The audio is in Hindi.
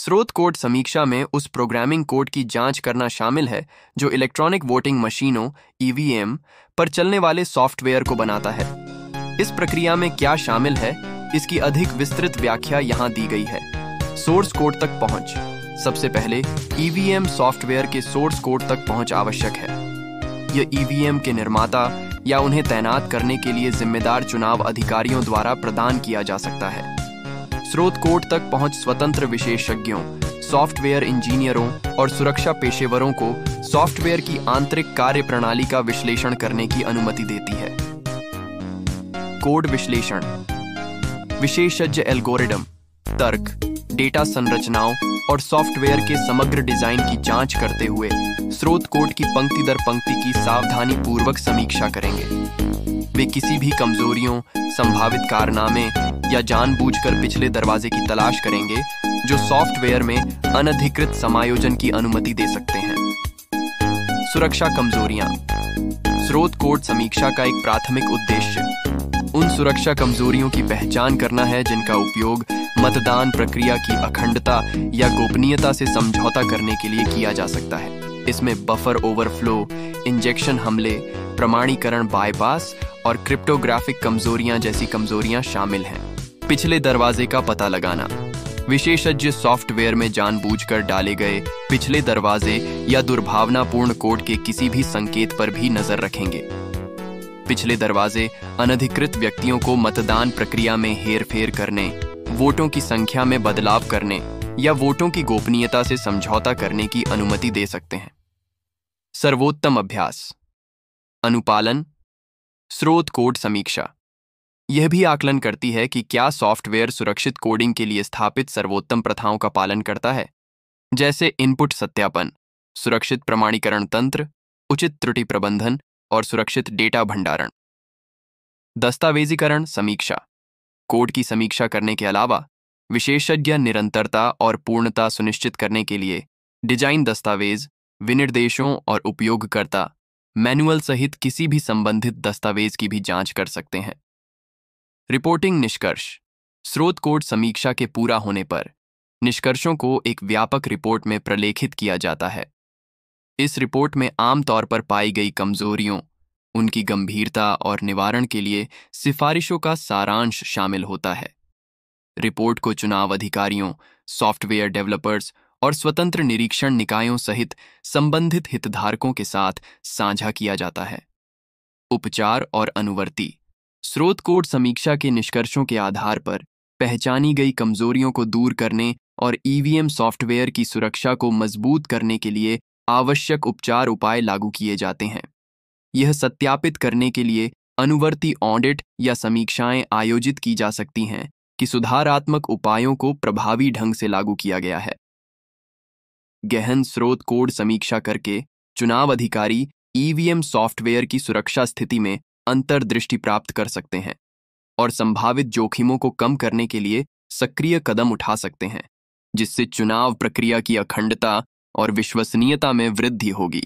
स्रोत कोड समीक्षा में उस प्रोग्रामिंग कोड की जांच करना शामिल है जो इलेक्ट्रॉनिक वोटिंग मशीनों ईवीएम पर चलने वाले सॉफ्टवेयर को बनाता है। इस प्रक्रिया में क्या शामिल है, इसकी अधिक विस्तृत व्याख्या यहाँ दी गई है। सोर्स कोड तक पहुंच। सबसे पहले ईवीएम सॉफ्टवेयर के सोर्स कोड तक पहुंच आवश्यक है। यह ईवीएम के निर्माता या उन्हें तैनात करने के लिए जिम्मेदार चुनाव अधिकारियों द्वारा प्रदान किया जा सकता है। स्रोत कोड तक पहुंच स्वतंत्र विशेषज्ञों, सॉफ्टवेयर इंजीनियरों और सुरक्षा पेशेवरों को सॉफ्टवेयर की आंतरिक कार्यप्रणाली का विश्लेषण करने की अनुमति देती है। कोड विश्लेषण। विशेषज्ञ एल्गोरिदम, तर्क, डेटा संरचनाओं और सॉफ्टवेयर के समग्र डिजाइन की जांच करते हुए स्रोत कोड की पंक्ति दर पंक्ति की सावधानी पूर्वक समीक्षा करेंगे। वे किसी भी कमजोरियों, संभावित कारनामे या जानबूझकर पिछले दरवाजे की तलाश करेंगे जो सॉफ्टवेयर में अनधिकृत समायोजन की अनुमति दे सकते हैं। सुरक्षा कमजोरियां। स्रोत कोड समीक्षा का एक प्राथमिक उद्देश्य उन सुरक्षा कमजोरियों की पहचान करना है जिनका उपयोग मतदान प्रक्रिया की अखंडता या गोपनीयता से समझौता करने के लिए किया जा सकता है। इसमें बफर ओवरफ्लो, इंजेक्शन हमले, प्रमाणीकरण बायपास और क्रिप्टोग्राफिक कमजोरियां जैसी कमजोरियां शामिल हैं। पिछले दरवाजे का पता लगाना। विशेषज्ञ सॉफ्टवेयर में जानबूझकर डाले गए पिछले दरवाजे या दुर्भावनापूर्ण कोड के किसी भी संकेत पर भी नजर रखेंगे। पिछले दरवाजे अनधिकृत व्यक्तियों को मतदान प्रक्रिया में हेरफेर करने, वोटों की संख्या में बदलाव करने या वोटों की गोपनीयता से समझौता करने की अनुमति दे सकते हैं। सर्वोत्तम अभ्यास। अनुपालन। स्रोत कोड समीक्षा यह भी आकलन करती है कि क्या सॉफ्टवेयर सुरक्षित कोडिंग के लिए स्थापित सर्वोत्तम प्रथाओं का पालन करता है, जैसे इनपुट सत्यापन, सुरक्षित प्रमाणीकरण तंत्र, उचित त्रुटि प्रबंधन और सुरक्षित डेटा भंडारण। दस्तावेजीकरण समीक्षा। कोड की समीक्षा करने के अलावा विशेषज्ञ निरंतरता और पूर्णता सुनिश्चित करने के लिए डिजाइन दस्तावेज, विनिर्देशों और उपयोगकर्ता मैनुअल सहित किसी भी संबंधित दस्तावेज की भी जांच कर सकते हैं। रिपोर्टिंग निष्कर्ष। स्रोत कोड समीक्षा के पूरा होने पर निष्कर्षों को एक व्यापक रिपोर्ट में प्रलेखित किया जाता है। इस रिपोर्ट में आमतौर पर पाई गई कमजोरियों, उनकी गंभीरता और निवारण के लिए सिफारिशों का सारांश शामिल होता है। रिपोर्ट को चुनाव अधिकारियों, सॉफ्टवेयर डेवलपर्स और स्वतंत्र निरीक्षण निकायों सहित संबंधित हितधारकों के साथ साझा किया जाता है। उपचार और अनुवर्ती। स्रोत कोड समीक्षा के निष्कर्षों के आधार पर पहचानी गई कमजोरियों को दूर करने और ईवीएम सॉफ्टवेयर की सुरक्षा को मजबूत करने के लिए आवश्यक उपचार उपाय लागू किए जाते हैं। यह सत्यापित करने के लिए अनुवर्ती ऑडिट या समीक्षाएं आयोजित की जा सकती हैं कि सुधारात्मक उपायों को प्रभावी ढंग से लागू किया गया है। गहन स्रोत कोड समीक्षा करके चुनाव अधिकारी ईवीएम सॉफ्टवेयर की सुरक्षा स्थिति में अंतर्दृष्टि प्राप्त कर सकते हैं और संभावित जोखिमों को कम करने के लिए सक्रिय कदम उठा सकते हैं, जिससे चुनाव प्रक्रिया की अखंडता और विश्वसनीयता में वृद्धि होगी।